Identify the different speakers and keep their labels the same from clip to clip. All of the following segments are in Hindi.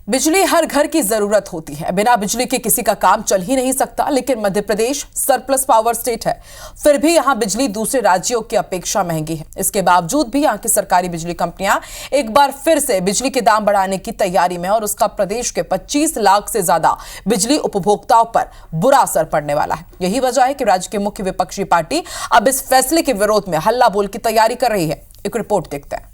Speaker 1: बिजली हर घर की जरूरत होती है। बिना बिजली के किसी का काम चल ही नहीं सकता। लेकिन Madhya Pradesh surplus power state है, फिर भी यहां बिजली दूसरे राज्यों की अपेक्षा महंगी है। इसके बावजूद भी यहां की सरकारी बिजली कंपनियां एक बार फिर से बिजली के दाम बढ़ाने की तैयारी में है और उसका प्रदेश के 25 लाख से ज्यादा बिजली उपभोक्ताओं पर बुरा असर पड़ने वाला है। यही वजह है कि राज्य की मुख्य विपक्षी पार्टी अब इस फैसले के विरोध में हल्ला बोल की तैयारी कर रही है। एक रिपोर्ट देखते हैं।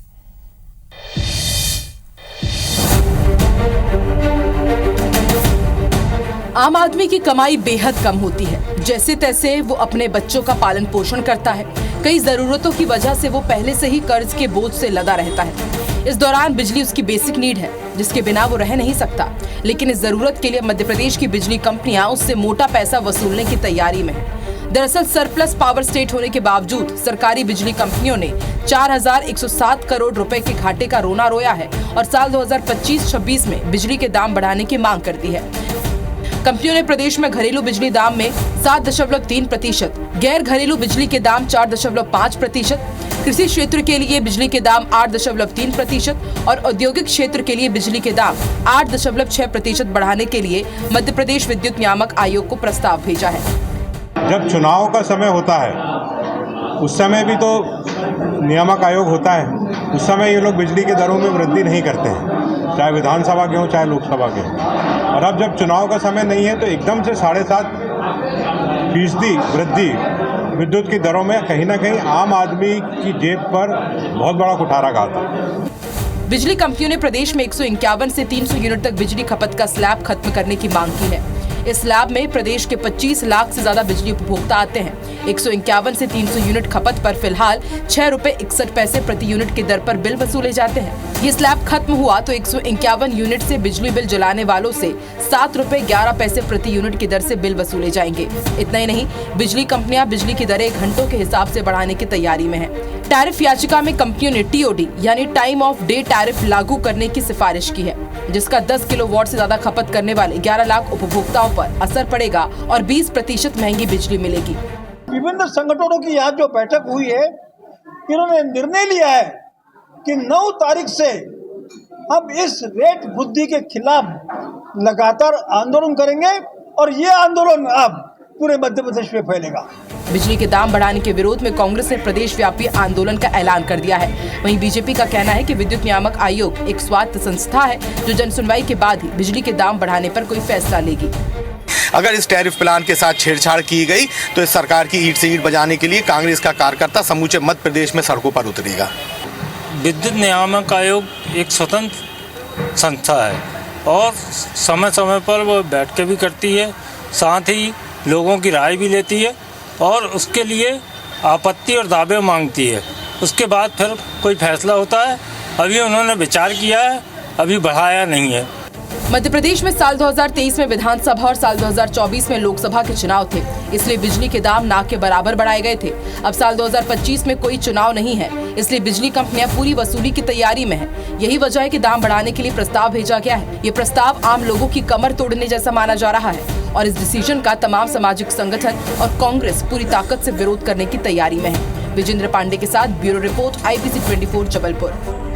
Speaker 1: आम आदमी की कमाई बेहद कम होती है। जैसे तैसे वो अपने बच्चों का पालन पोषण करता है। कई जरूरतों की वजह से वो पहले से ही कर्ज के बोझ से लदा रहता है। इस दौरान बिजली उसकी बेसिक नीड है, जिसके बिना वो रह नहीं सकता। लेकिन इस जरूरत के लिए मध्य प्रदेश की बिजली कंपनियां उससे मोटा पैसा वसूलने की तैयारी में है। दरअसल सरप्लस पावर स्टेट होने के बावजूद सरकारी बिजली कंपनियों ने 4107 करोड़ रुपए के घाटे का रोना रोया है और साल 2025-26 में बिजली के दाम बढ़ाने की मांग कर दी है। कंपनियों ने प्रदेश में घरेलू बिजली दाम में 7.3%, गैर घरेलू बिजली के दाम 4.5%, कृषि क्षेत्र के लिए बिजली के दाम 8.3% और औद्योगिक क्षेत्र के लिए बिजली के दाम 8.6% बढ़ाने के लिए मध्य प्रदेश विद्युत नियामक आयोग को प्रस्ताव भेजा है।
Speaker 2: जब चुनाव का समय होता है उस समय भी तो नियामक आयोग होता है, उस समय ये लोग बिजली की दरों में वृद्धि नहीं करते हैं, चाहे विधानसभा के हों चाहे लोकसभा के हों। और अब जब चुनाव का समय नहीं है तो एकदम से 7.5% वृद्धि विद्युत की दरों में कहीं ना कहीं आम आदमी की जेब पर बहुत बड़ा कुठाराघात है।
Speaker 1: बिजली कंपनियों ने प्रदेश में 151 से 300 यूनिट तक बिजली खपत का स्लैब खत्म करने की मांग की है। इस स्लैब में प्रदेश के 25 लाख से ज्यादा बिजली उपभोक्ता आते हैं। 151 से 300 यूनिट खपत पर फिलहाल 6 रुपए 61 पैसे प्रति यूनिट की दर पर बिल वसूले जाते हैं। ये स्लैब खत्म हुआ तो 151 यूनिट से बिजली बिल जलाने वालों से 7 रुपए 11 पैसे प्रति यूनिट की दर से बिल वसूले जाएंगे। इतना ही नहीं, बिजली कंपनियां बिजली की दरें घंटों के हिसाब से बढ़ाने की तैयारी में है। टैरिफ याचिका में कंपनियों ने टीओडी यानी टाइम ऑफ डे टैरिफ लागू करने की सिफारिश की है, जिसका 10 किलोवाट से ज्यादा खपत करने वाले 11 लाख उपभोक्ताओं पर असर पड़ेगा और 20% महंगी बिजली मिलेगी।
Speaker 3: विभिन्न संगठनों की आज जो बैठक हुई है, इन्होंने निर्णय लिया है कि 9 तारीख से हम इस रेट वृद्धि के खिलाफ लगातार आंदोलन करेंगे और ये आंदोलन अब पूरे मध्य प्रदेश में फैलेगा।
Speaker 1: बिजली के दाम बढ़ाने के विरोध में कांग्रेस ने प्रदेश व्यापी आंदोलन का ऐलान कर दिया है। वहीं बीजेपी का कहना है कि विद्युत नियामक आयोग एक स्वायत्त संस्था है जो जनसुनवाई के बाद ही बिजली के दाम बढ़ाने पर कोई फैसला लेगी।
Speaker 4: अगर इस टैरिफ प्लान के साथ छेड़छाड़ की गई तो इस सरकार की ईंट से ईंट बजाने के लिए कांग्रेस का कार्यकर्ता समूचे मध्य प्रदेश में सड़कों पर उतरेगा।
Speaker 5: विद्युत नियामक आयोग एक स्वतंत्र संस्था है और समय समय पर वो बैठकें भी करती है, साथ ही लोगों की राय भी लेती है और उसके लिए आपत्ति और दावे मांगती है। उसके बाद फिर कोई फैसला होता है। अभी उन्होंने विचार किया है, अभी बढ़ाया नहीं है।
Speaker 1: मध्य प्रदेश में साल 2023 में विधानसभा और साल 2024 में लोकसभा के चुनाव थे, इसलिए बिजली के दाम ना के बराबर बढ़ाए गए थे। अब साल 2025 में कोई चुनाव नहीं है, इसलिए बिजली कंपनियां पूरी वसूली की तैयारी में है। यही वजह है कि दाम बढ़ाने के लिए प्रस्ताव भेजा गया है। ये प्रस्ताव आम लोगों की कमर तोड़ने जैसा माना जा रहा है और इस डिसीजन का तमाम सामाजिक संगठन और कांग्रेस पूरी ताकत से विरोध करने की तैयारी में है। विजेंद्र पांडे के साथ ब्यूरो रिपोर्ट, IBC 24 जबलपुर।